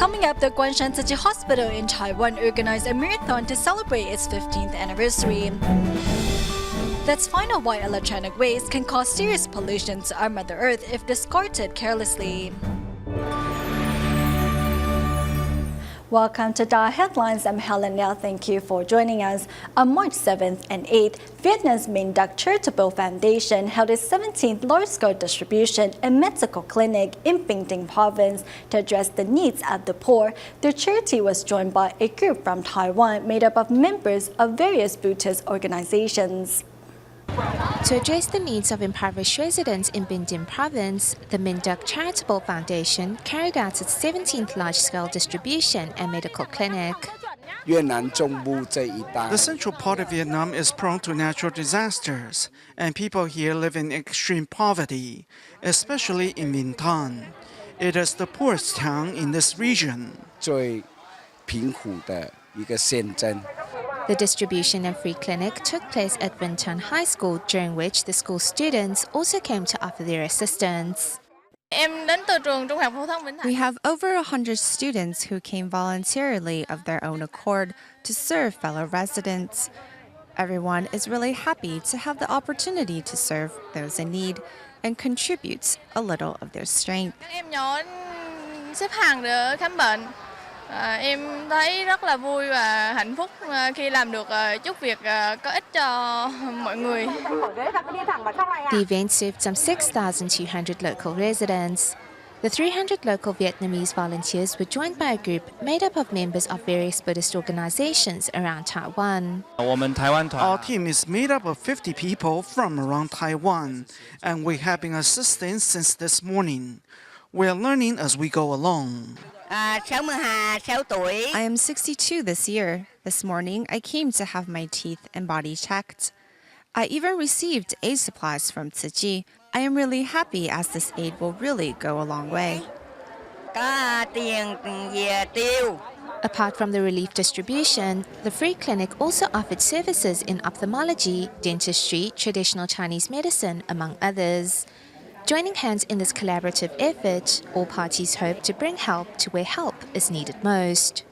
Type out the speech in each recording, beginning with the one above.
Coming up, the Guanshan Tzu Chi Hospital in Taiwan organized a marathon to celebrate its 15th anniversary. Let's find out why electronic waste can cause serious pollution to our Mother Earth if discarded carelessly. Welcome to DaAi Headlines. I'm Helen Liao. Thank you for joining us. On March 7th and 8th, Vietnam's main Duc Charitable Foundation held its 17th large-scale distribution and medical clinic in Bình Định Province to address the needs of the poor. The charity was joined by a group from Taiwan made up of members of various Buddhist organizations. To address the needs of impoverished residents in Bình Định Province, the Minh Duc Charitable Foundation carried out its 17th large-scale distribution and medical clinic. The central part of Vietnam is prone to natural disasters, and people here live in extreme poverty, especially in Minh Thanh. It is the poorest town in this region. The distribution and free clinic took place at Vinh Thanh High School, during which the school students also came to offer their assistance. We have over 100 students who came voluntarily of their own accord to serve fellow residents. Everyone is really happy to have the opportunity to serve those in need and contributes a little of their strength. Em thấy rất là vui và hạnh phúc khi làm được chút việc có ích cho mọi người. The event served some 6,200 local residents. The 300 local Vietnamese volunteers were joined by a group made up of members of various Buddhist organizations around Taiwan. Our team is made up of 50 people from around Taiwan, and we have been assisting since this morning. We are learning as we go along. I am 62 this year. This morning, I came to have my teeth and body checked. I even received aid supplies from Tzu Chi. I am really happy as this aid will really go a long way. Apart from the relief distribution, the free clinic also offered services in ophthalmology, dentistry, traditional Chinese medicine, among others. Joining hands in this collaborative effort, all parties hope to bring help to where help is needed most.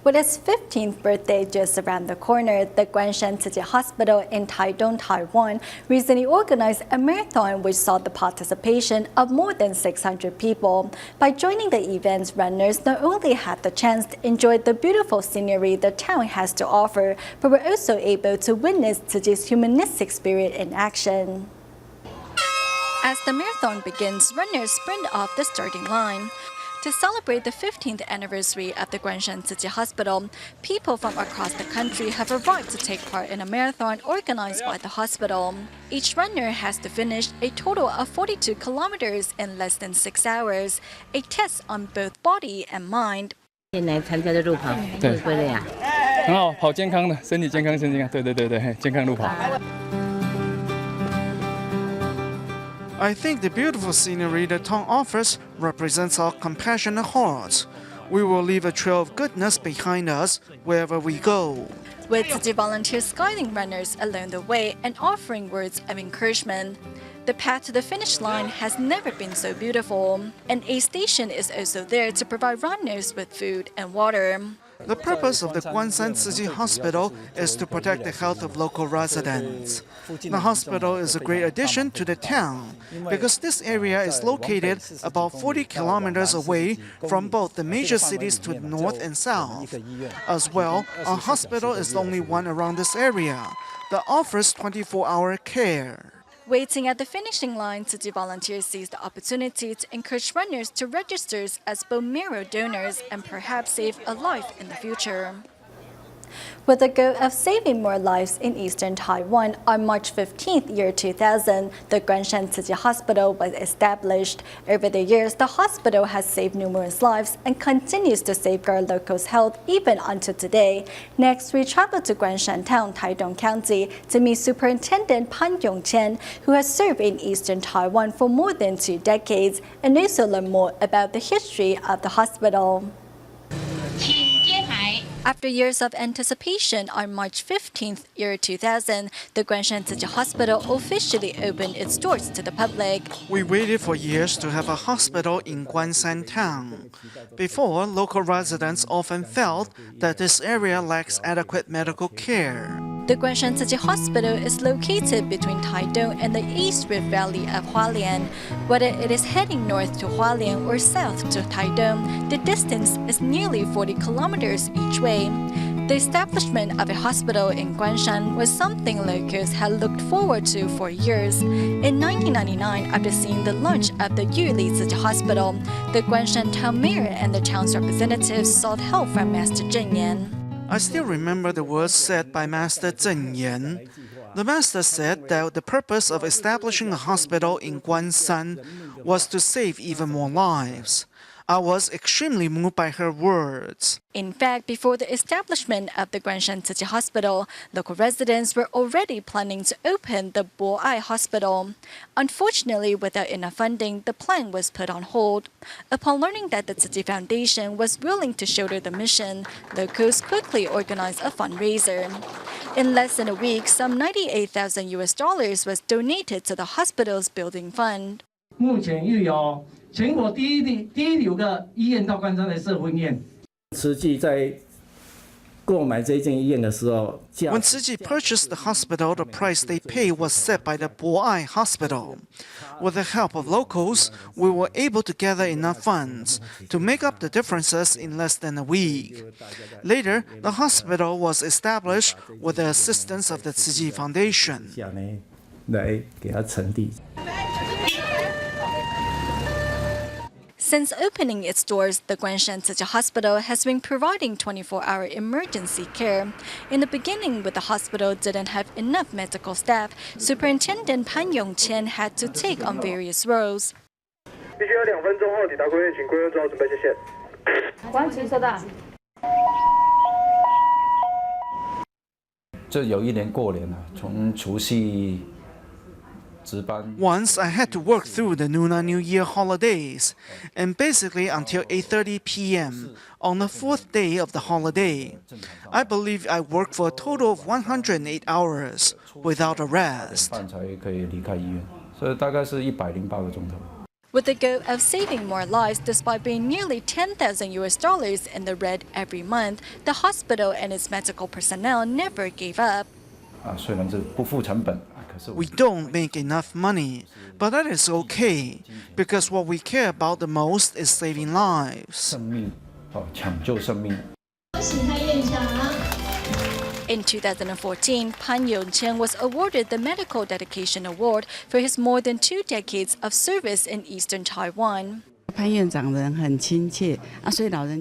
With its 15th birthday just around the corner, the Guanshan Tzu Chi Hospital in Taitung, Taiwan, recently organized a marathon which saw the participation of more than 600 people. By joining the event, runners not only had the chance to enjoy the beautiful scenery the town has to offer, but were also able to witness Tzu Chi's humanistic spirit in action. As the marathon begins, runners sprint off the starting line. To celebrate the 15th anniversary of the Guanshan Tzu Chi Hospital, people from across the country have arrived to take part in a marathon organized by the hospital. Each runner has to finish a total of 42 kilometers in less than 6 hours, a test on both body and mind. 现在参加的路跑，会不会累啊？很好，跑健康的，身体健康，对，健康路跑。 I think the beautiful scenery the town offers represents our compassionate hearts. We will leave a trail of goodness behind us wherever we go. With Tzu Chi volunteers guiding runners along the way and offering words of encouragement. The path to the finish line has never been so beautiful. An aid station is also there to provide runners with food and water. The purpose of the Guanshan Tzu Chi Hospital is to protect the health of local residents. The hospital is a great addition to the town because this area is located about 40 kilometers away from both the major cities to the north and south. As well, our hospital is the only one around this area that offers 24-hour care. Waiting at the finishing line, Tzu Chi volunteers seized the opportunity to encourage runners to register as bone marrow donors and perhaps save a life in the future. With the goal of saving more lives in eastern Taiwan, on March 15th, year 2000, the Guanshan Tzu Chi Hospital was established. Over the years, the hospital has saved numerous lives and continues to safeguard locals' health even until today. Next, we travel to Guanshan Town, Taitung County, to meet Superintendent Pan Yongqian, who has served in eastern Taiwan for more than 2 decades, and also learn more about the history of the hospital. After years of anticipation, on March 15th, year 2000, the Guanshan Tzu Chi Hospital officially opened its doors to the public. We waited for years to have a hospital in Guanshan town. Before, local residents often felt that this area lacks adequate medical care. The Guanshan Tzu Chi Hospital is located between Taiwan and the East Rift Valley of Hualien. Whether it is heading north to Hualien or south to Taiwan, the distance is nearly 40 kilometers each way. The establishment of a hospital in Guanshan was something locals had looked forward to for years. In 1999, after seeing the launch of the Yuli Tzu Chi Hospital, the Guanshan town mayor and the town's representatives sought help from Master Zheng Yan. I still remember the words said by Master Zheng Yan. The master said that the purpose of establishing a hospital in Guanshan was to save even more lives. I was extremely moved by her words. In fact, before the establishment of the Guanshan Tzu Chi Hospital, local residents were already planning to open the DaAi Hospital. Unfortunately, without enough funding, the plan was put on hold. Upon learning that the Tzu Chi Foundation was willing to shoulder the mission, locals quickly organized a fundraiser. In less than a week, some $98,000 was donated to the hospital's building fund. 目前又有全国第一流的医院到关山来设分院。慈济在购买这间医院的时候， When Tzu Chi purchased the hospital, the price they paid was set by the DaAi Hospital. With the help of locals, we were able to gather enough funds to make up the differences in less than a week. Later, the hospital was established with the assistance of the Tzu Chi Foundation. 下呢，来给它成立。 Since opening its doors, the Guanshan Tzu Chi Hospital has been providing 24-hour emergency care. In the beginning, when the hospital didn't have enough medical staff, Superintendent Pan Yongqian had to take on various roles. 必须要2分钟后抵达归院，请归院做好准备，谢谢。完全收到。这有一年过年了，从除夕。 Once I had to work through the Lunar New Year holidays, and basically until 8:30 p.m. on the 4th day of the holiday. I believe I worked for a total of 108 hours without a rest. 才可以离开医院，所以大概是108个钟头。 With the goal of saving more lives despite being nearly $10,000 in the red every month, the hospital and its medical personnel never gave up. 虽然是不付成本。 We don't make enough money, but that is okay, because what we care about the most is saving lives. 生命，抢救生命。 In 2014, Pan Yongqian was awarded the Medical Dedication Award for his more than 2 decades of service in eastern Taiwan.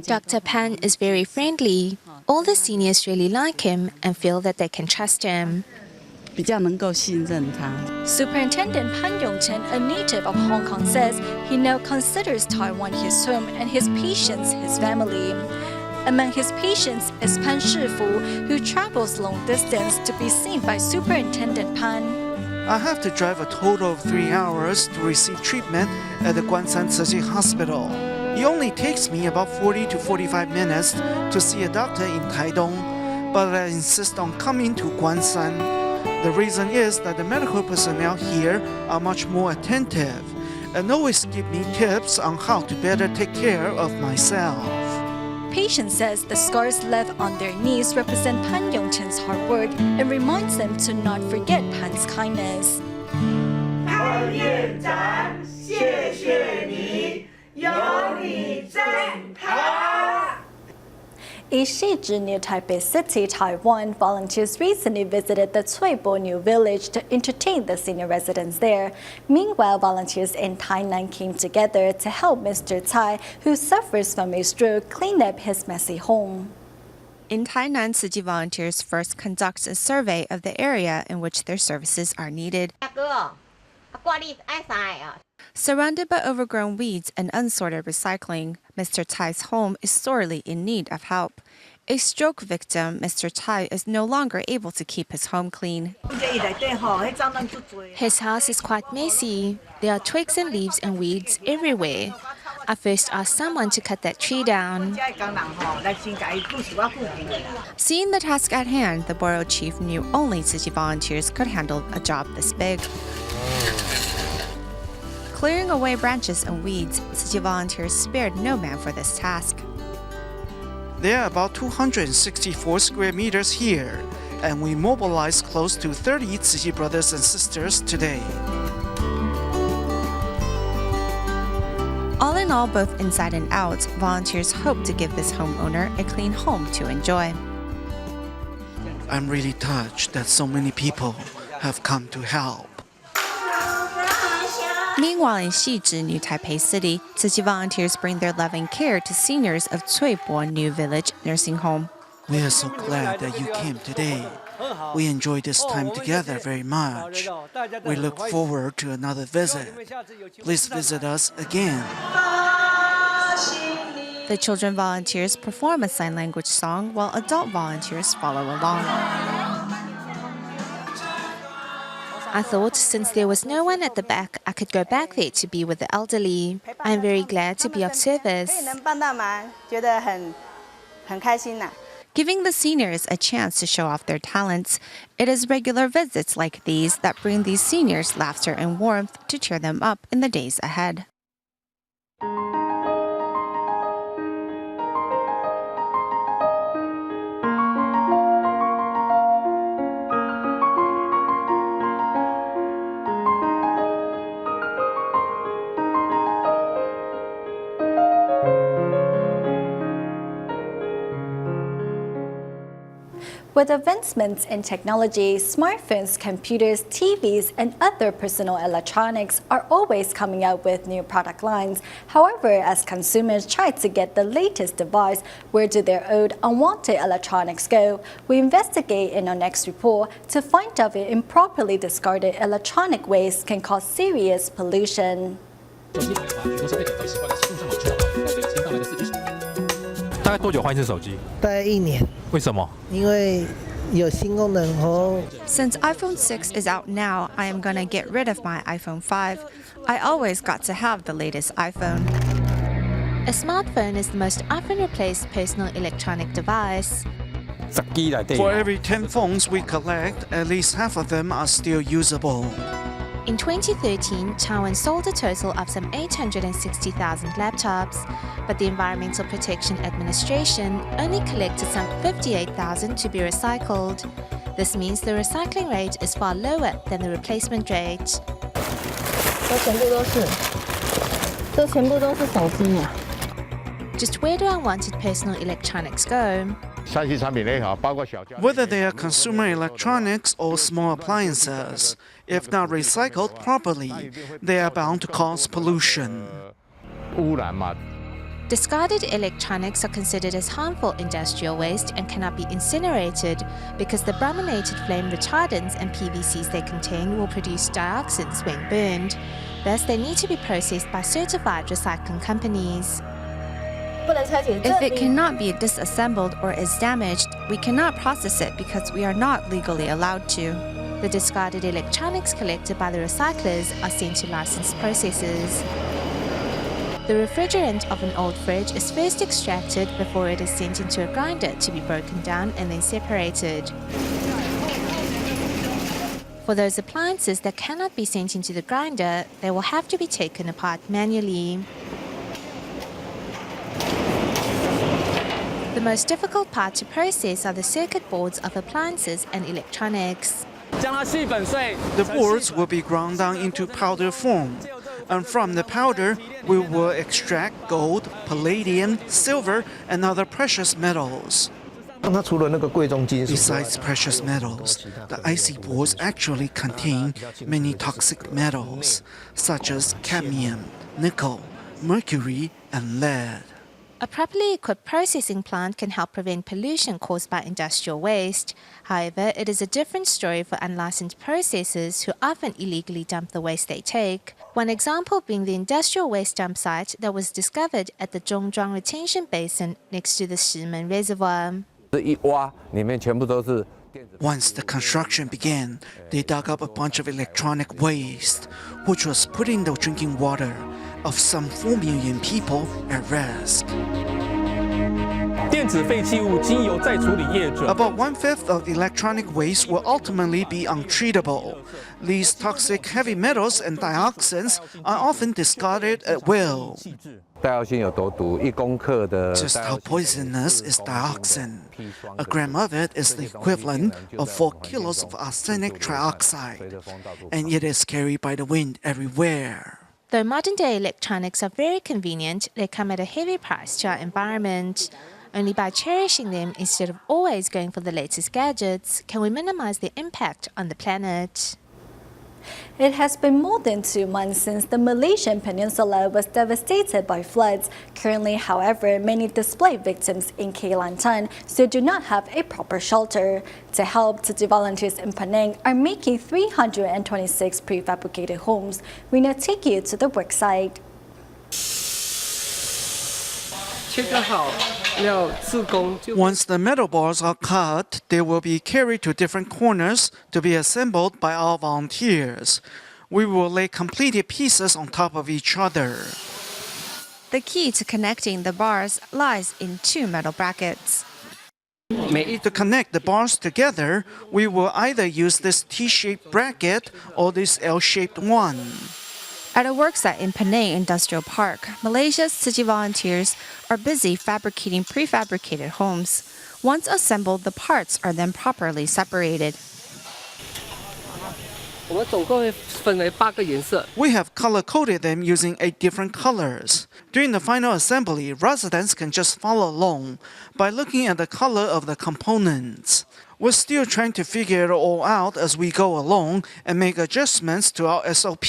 Dr. Pan is very friendly. All the seniors really like him and feel that they can trust him. Superintendent Pan Yongqian, a native of Hong Kong, says he now considers Taiwan his home and his patients his family. Among his patients is Pan Shifu, who travels long distance to be seen by Superintendent Pan. I have to drive a total of 3 hours to receive treatment at the Guanshan Tzu Chi Hospital. It only takes me about 40 to 45 minutes to see a doctor in Taidong, but I insist on coming to Guanshan. The reason is that the medical personnel here are much more attentive and always give me tips on how to better take care of myself. Patient says the scars left on their knees represent Pan Yongqian's hard work and reminds them to not forget Pan's kindness. 潘院长，谢谢你，有你在旁。 In Shiji near Taipei City, Taiwan, volunteers recently visited the Cuibo New Village to entertain the senior residents there. Meanwhile, volunteers in Tainan came together to help Mr. Tsai, who suffers from a stroke, clean up his messy home. In Tainan, Tzu Chi volunteers first conduct a survey of the area in which their services are needed. Surrounded by overgrown weeds and unsorted recycling, Mr. Tsai's home is sorely in need of help. A stroke victim, Mr. Tsai is no longer able to keep his home clean. His house is quite messy. There are twigs and leaves and weeds everywhere. I first asked someone to cut that tree down. Seeing the task at hand, the borough chief knew only Tzu Chi volunteers could handle a job this big. Clearing away branches and weeds, Tzu Chi volunteers spared no man for this task. There are about 264 square meters here, and we mobilized close to 30 Tzu Chi brothers and sisters today. All in all, both inside and out, volunteers hope to give this homeowner a clean home to enjoy. I'm really touched that so many people have come to help. Meanwhile, in Xizhi, New Taipei City, Tzu Chi volunteers bring their loving care to seniors of Cuibo New Village Nursing Home. We are so glad that you came today. We enjoy this time together very much. We look forward to another visit. Please visit us again. The children volunteers perform a sign language song while adult volunteers follow along. I thought since there was no one at the back, I could go back there to be with the elderly. I'm very glad to be of service. Giving the seniors a chance to show off their talents, it is regular visits like these that bring these seniors laughter and warmth to cheer them up in the days ahead. With advancements in technology, smartphones, computers, TVs, and other personal electronics are always coming out with new product lines. However, as consumers try to get the latest device, where do their old unwanted electronics go? We investigate in our next report to find out if improperly discarded electronic waste can cause serious pollution. 大概多久换一次手机？大概1年。为什么？因为有新功能后。Since iPhone 6 is out now, I am gonna get rid of my iPhone 5. I always got to have the latest iPhone. A smartphone is the most often replaced personal electronic device. For every 10 phones we collect, at least half of them are still usable. In 2013, Taiwan sold a total of some 860,000 laptops, but the Environmental Protection Administration only collected some 58,000 to be recycled. This means the recycling rate is far lower than the replacement rate. 这全部都是手机呀。 Just where do unwanted personal electronics go? Whether they are consumer electronics or small appliances, if not recycled properly, they are bound to cause pollution. Discarded electronics are considered as harmful industrial waste and cannot be incinerated because the brominated flame retardants and PVCs they contain will produce dioxins when burned. Thus, they need to be processed by certified recycling companies. If it cannot be disassembled or is damaged, we cannot process it because we are not legally allowed to. The discarded electronics collected by the recyclers are sent to licensed processors. The refrigerant of an old fridge is first extracted before it is sent into a grinder to be broken down and then separated. For those appliances that cannot be sent into the grinder, they will have to be taken apart manually. The most difficult part to process are the circuit boards of appliances and electronics. The boards will be ground down into powder form, and from the powder, we will extract gold, palladium, silver, and other precious metals. Besides precious metals, the IC boards actually contain many toxic metals, such as cadmium, nickel, mercury, and lead. A properly equipped processing plant can help prevent pollution caused by industrial waste. However, it is a different story for unlicensed processors who often illegally dump the waste they take. One example being the industrial waste dump site that was discovered at the Zhongzhuang retention basin next to the Shimen Reservoir. Once the construction began, they dug up a bunch of electronic waste, which was put in the drinking water, of some 4 million people at risk. 电子废弃物经由再处理业者 About 1/5 of electronic waste will ultimately be untreatable. These toxic heavy metals and dioxins are often discarded at will. 戴奥辛有多毒？1公克的 Just how poisonous is dioxin? A gram of it is the equivalent of 4 kilos of arsenic trioxide, and it is carried by the wind everywhere. Though modern-day electronics are very convenient, they come at a heavy price to our environment. Only by cherishing them instead of always going for the latest gadgets can we minimize their impact on the planet. It has been more than 2 months since the Malaysian peninsula was devastated by floods. Currently, however, many displaced victims in Kelantan still do not have a proper shelter. To help, Tzu Chi volunteers in Penang are making 326 prefabricated homes. We now take you to the worksite. Once the metal bars are cut, they will be carried to different corners to be assembled by our volunteers. We will lay completed pieces on top of each other. The key to connecting the bars lies in 2 metal brackets. To connect the bars together, we will either use this T-shaped bracket or this L-shaped one. At a worksite in Penang Industrial Park, Malaysia's Tzu Chi volunteers are busy fabricating prefabricated homes. Once assembled, the parts are then properly separated. We have color-coded them using 8 different colors. During the final assembly, residents can just follow along by looking at the color of the components. We're still trying to figure it all out as we go along and make adjustments to our SOP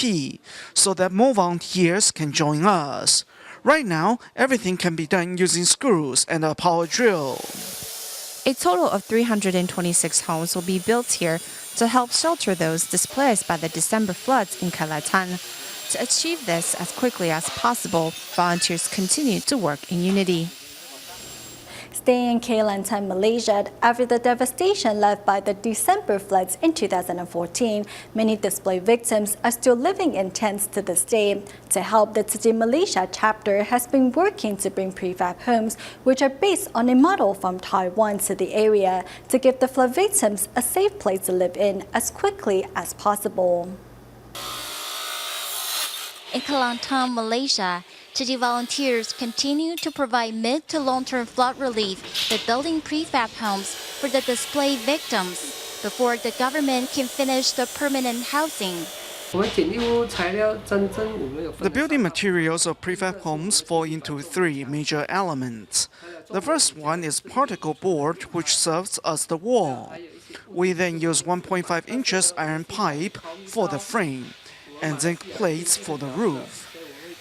so that more volunteers can join us. Right now, everything can be done using screws and a power drill. A total of 326 homes will be built here to help shelter those displaced by the December floods in Kelantan. To achieve this as quickly as possible, volunteers continue to work in unity. Staying in Kelantan, Malaysia, after the devastation left by the December floods in 2014, many displaced victims are still living in tents to this day. To help, the Tzu Chi Malaysia chapter has been working to bring prefab homes, which are based on a model from Taiwan, to the area to give the flood victims a safe place to live in as quickly as possible. In Kelantan, Malaysia, Tzu Chi volunteers continue to provide mid to long-term flood relief by building prefab homes for the displaced victims before the government can finish the permanent housing. The building materials of prefab homes fall into 3 major elements. The first one is particle board, which serves as the wall. We then use 1.5 inches iron pipe for the frame and zinc plates for the roof.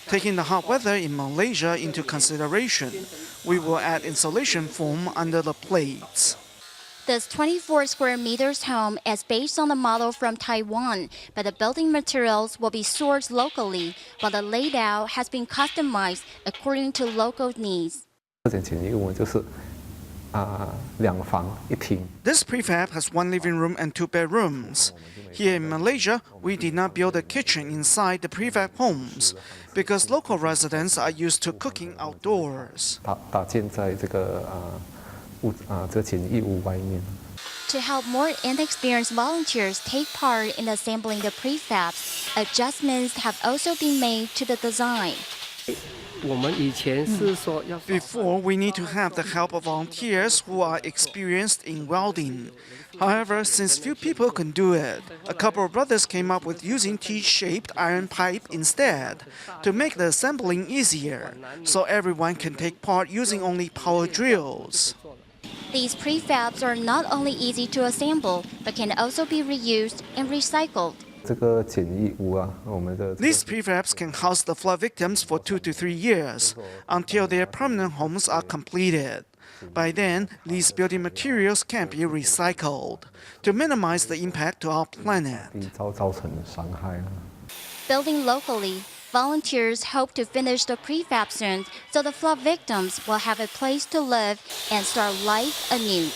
Taking the hot weather in Malaysia into consideration, we will add insulation foam under the plates. This 24 square meters home is based on the model from Taiwan, but the building materials will be sourced locally, while the layout has been customized according to local needs. This prefab has 1 living room and 2 bedrooms. Here in Malaysia, we did not build a kitchen inside the prefab homes because local residents are used to cooking outdoors. To help more inexperienced volunteers take part in assembling the prefabs, adjustments have also been made to the design. Before, we need to have the help of volunteers who are experienced in welding. However, since few people can do it, a couple of brothers came up with using T-shaped iron pipe instead to make the assembling easier, so everyone can take part using only power drills. These prefabs are not only easy to assemble, but can also be reused and recycled. These prefabs can house the flood victims for 2 to 3 years until their permanent homes are completed. By then, these building materials can be recycled to minimize the impact to our planet. Building locally, volunteers hope to finish the prefab soon so the flood victims will have a place to live and start life anew.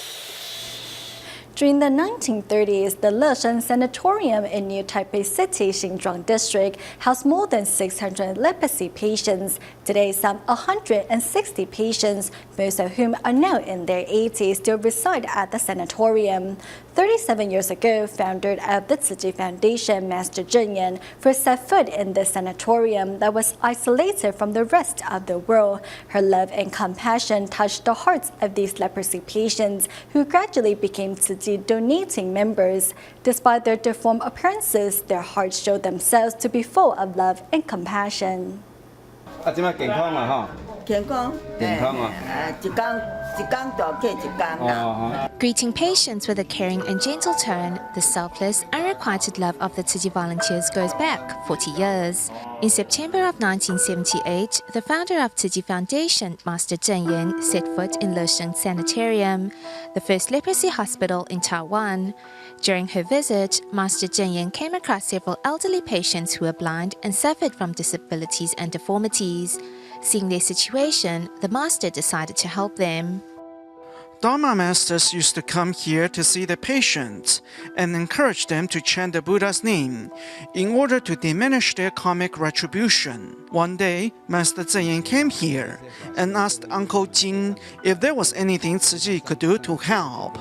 During the 1930s, the Leshan Sanatorium in New Taipei City, Xinjiang District, housed more than 600 leprosy patients. Today, some 160 patients, most of whom are now in their 80s, still reside at the sanatorium. 37 years ago, founder of the Tzu Chi Foundation, Master Zheng Yan, first set foot in the sanatorium that was isolated from the rest of the world. Her love and compassion touched the hearts of these leprosy patients, who gradually became Tzu Chi donating members. Despite their deformed appearances, their hearts showed themselves to be full of love and compassion. Greeting patients with a caring and gentle tone, the selfless, unrequited love of the Tzu Chi volunteers goes back 40 years. In September of 1978, the founder of Tzu Chi Foundation, Master Zheng Yan, set foot in Leshan Sanatorium, the first leprosy hospital in Taiwan. During her visit, Master Zheng Yan came across several elderly patients who were blind and suffered from disabilities and deformities. Seeing their situation, the master decided to help them. Dharma masters used to come here to see the patients and encourage them to chant the Buddha's name in order to diminish their karmic retribution. One day, Master Zheng Yan came here and asked Uncle Jing if there was anything Tzu Chi could do to help.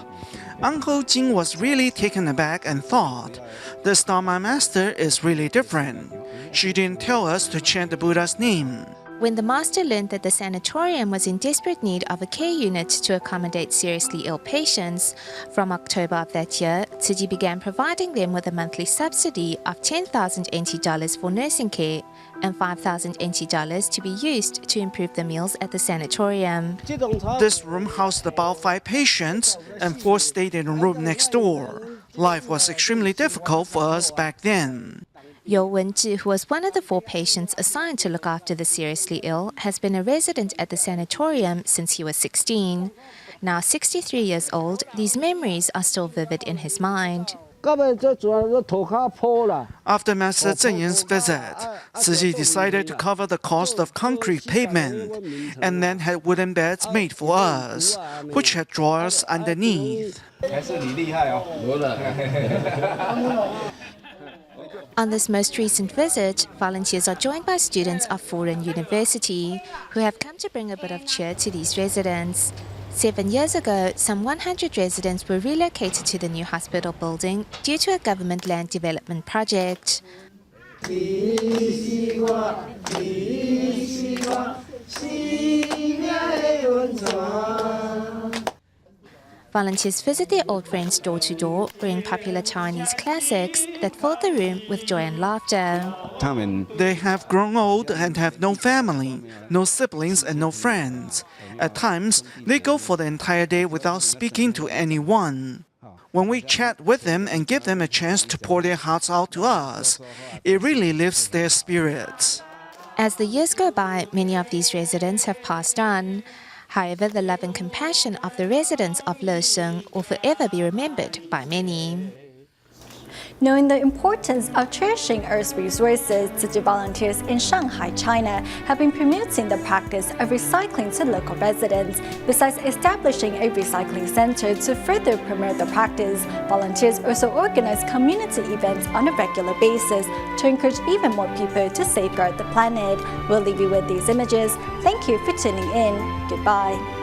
Uncle Jing was really taken aback and thought, this Dharma master is really different. She didn't tell us to chant the Buddha's name. When the master learned that the sanatorium was in desperate need of a care unit to accommodate seriously ill patients, from October of that year, Tzu Chi began providing them with a monthly subsidy of 10,000 NT dollars for nursing care and 5,000 NT dollars to be used to improve the meals at the sanatorium. This room housed about 5 patients and 4 stayed in a room next door. Life was extremely difficult for us back then. Yo Wen-zhi, who was one of the 4 patients assigned to look after the seriously ill, has been a resident at the sanatorium since he was 16. Now 63 years old, these memories are still vivid in his mind. After Master Zheng Yan's visit, Tzu Chi decided to cover the cost of concrete pavement and then had wooden beds made for us, which had drawers underneath. On this most recent visit, volunteers are joined by students of Furen University who have come to bring a bit of cheer to these residents. 7 years ago, some 100 residents were relocated to the new hospital building due to a government land development project. Volunteers visit their old friends door to door, bringing popular Chinese classics that fill the room with joy and laughter. They have grown old and have no family, no siblings and no friends. At times, they go for the entire day without speaking to anyone. When we chat with them and give them a chance to pour their hearts out to us, it really lifts their spirits. As the years go by, many of these residents have passed on. However, the love and compassion of the residents of Leshan will forever be remembered by many. Knowing the importance of cherishing Earth's resources, Tzu Chi volunteers in Shanghai, China, have been promoting the practice of recycling to local residents. Besides establishing a recycling center to further promote the practice, volunteers also organize community events on a regular basis to encourage even more people to safeguard the planet. We'll leave you with these images. Thank you for tuning in. Goodbye.